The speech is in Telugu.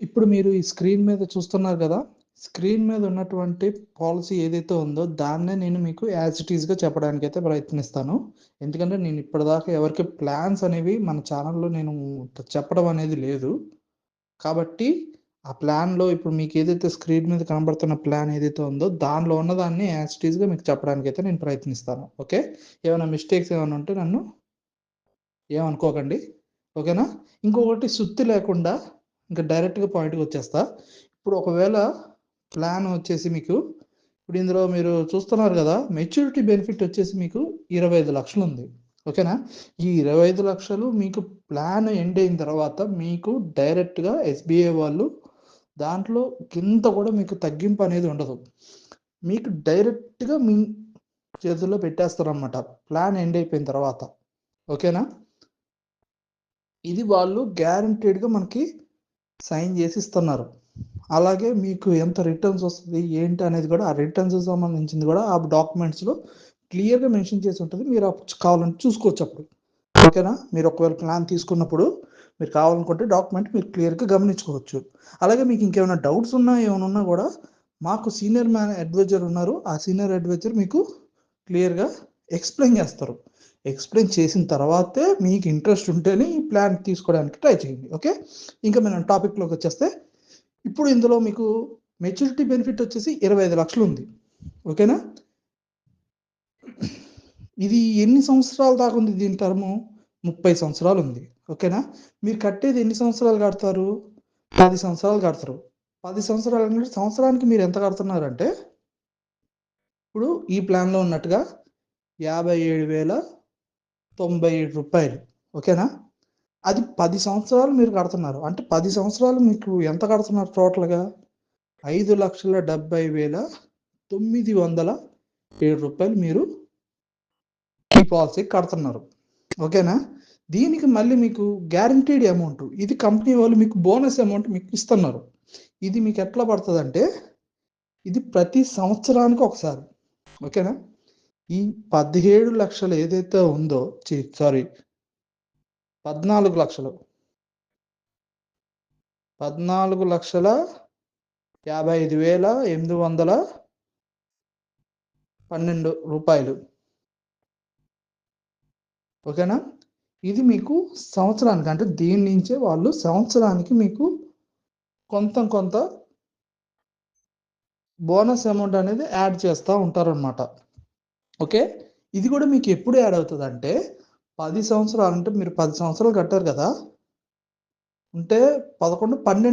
ఇప్పుడు మీరు ఈ స్క్రీన్ మీద చూస్తున్నారు గదా! స్క్రీన్ మీద ఉన్నటువంటి పాలిసీ ఏదైతే ఉందో దాన్నే నేను మీకు యాజ్ ఇట్ ఈస్‌గా చెప్పడానికైతే ప్రయత్నిస్తాను. ఎందుకంటే నేను ఇప్పటిదాకా ఎవరికీ ప్లాన్స్ అనేవి మన ఛానెల్‌లో నేను చెప్పడం అనేది లేదు. కాబట్టి ఆ ప్లాన్‌లో ఇప్పుడు మీకేదైతే స్క్రీన్ మీద కనబడుతున్న ప్లాన్ ఏదైతే ఉందో దానిలో ఉన్నదాన్ని యాజ్ ఇట్ ఈస్‌గా మీకు చెప్పడానికైతే నేను ప్రయత్నిస్తాను. ఓకే. ఏమైనా మిస్టేక్స్ ఏమైనా ఉంటే నన్ను ఏమనుకోకండి. ఓకేనా? ఇంకొకటి సుత్తి లేకుండా ఇంక డైరెక్ట్‌గా పాయింట్‌కొచ్చేస్తా. ఇప్పుడు ఒకవేళ ప్లాన్ వచ్చేసి మీకు ఇప్పుడు ఇందులో మీరు చూస్తున్నారు గదా! మెచ్యూరిటీ బెనిఫిట్ వచ్చేసి మీకు 25,00,000 ఉంది. ఓకేనా? ఈ 25,00,000 మీకు ప్లాన్ ఎండ్ అయిన తర్వాత మీకు డైరెక్ట్‌గా ఎస్‌బీఐ వాళ్ళు దాంట్లో కింత గూడా మీకు తగ్గింపు అనేది ఉండదు. మీకు డైరెక్ట్‌గా మీ చేతుల్లో పెట్టేస్తారనమాట. ప్లాన్ ఎండ్ అయిపోయిన తర్వాత. ఓకేనా? ఇది వాళ్ళు గ్యారంటీడ్‌గా మనకి సైన్ జేసి ఇస్తున్నారు. అలాగే మీకు ఎంత రిటర్న్స్ వస్తది, ఏంటి అనేది గూడా ఆ రిటర్న్స్‌కి సంబంధించింది గూడా ఆ డాక్యుమెంట్స్‌లో క్లియర్‌గా మెన్షన్ చేసి ఉంటది. మీరు కావాలంటే చూసుకోవచ్చప్పుడు. ఓకేనా? మీరు ఒకవేళ ప్లాన్ తీసుకున్నప్పుడు మీరు కావాలనుకుంటే డాక్యుమెంట్ మీరు క్లియర్‌గా గమనించుకోవచ్చు. అలాగే మీకు ఇంకేమైనా డౌట్స్ ఉన్నా, ఏమైనా ఉన్నా గూడా మాకు సీనియర్ అడ్వైజర్ ఉన్నారు. ఆ సీనియర్ అడ్వైజర్ మీకు క్లియర్‌గా ఎక్స్‌ప్లెయిన్ జేస్తారు. ఎక్స్‌ప్లెయిన్ చేసిన తర్వాతే మీకు ఇంట్రెస్ట్ ఉంటేనే ఈ ప్లాన్ తీసుకోవడానికి ట్రై చేయండి. ఓకే. ఇంకా మనం టాపిక్‌లోకొచ్చేస్తే ఇప్పుడు ఇందులో మీకు మెచ్యూరిటీ బెనిఫిట్ వచ్చేసి 25,00,000 ఉంది. ఓకేనా? ఇది ఎన్ని సంవత్సరాల దాకా ఉంది దీని టర్ము? 30 సంవత్సరాలు ఉంది. ఓకేనా? మీరు కట్టేది ఎన్ని సంవత్సరాలు కడతారు? 10 సంవత్సరాలు కడతారు. 10 సంవత్సరాలు అంటే సంవత్సరానికి మీరు ఎంత కడుతున్నారంటే ఇప్పుడు ఈ ప్లాన్‌లో ఉన్నట్టుగా రూ. 57,097 ఓకేనా? అది 10 సంవత్సరాలు మీరు కడుతున్నారు. అంటే 10 సంవత్సరాలు మీకు ఎంత కడుతున్నారు టోటల్‌గా? రూ. 5,70,907 మీరు ఈ పాలసీకి కడుతున్నారు. ఓకేనా? దీనికి మళ్ళీ మీకు గ్యారంటీడ్ అమౌంట్. ఇది కంపెనీ వాళ్ళు మీకు బోనస్ అమౌంట్ మీకు ఇస్తున్నారు. ఇది మీకు ఎట్లా పడతదంటే, ఇది ప్రతి సంవత్సరానికి ఒకసారి. ఓకేనా? ఈ 17,00,000 ఏదైతే ఉందో సారీ 14,00,000 14,55,812 ఓకేనా? ఇది మీకు సంవత్సరానికి అంటే దీని నుంచే వాళ్ళు సంవత్సరానికి మీకు కొంత బోనస్ అమౌంట్ అనేది యాడ్ చేస్తా ఉంటారనమాట. ఓకే. ఇది గూడా మీకు ఎప్పుడు యాడ్ అవుతదంటే 10 సంవత్సరాలు అంటే మీరు 10 సంవత్సరాలు కట్టారు కదా! ఉంటే 11, 12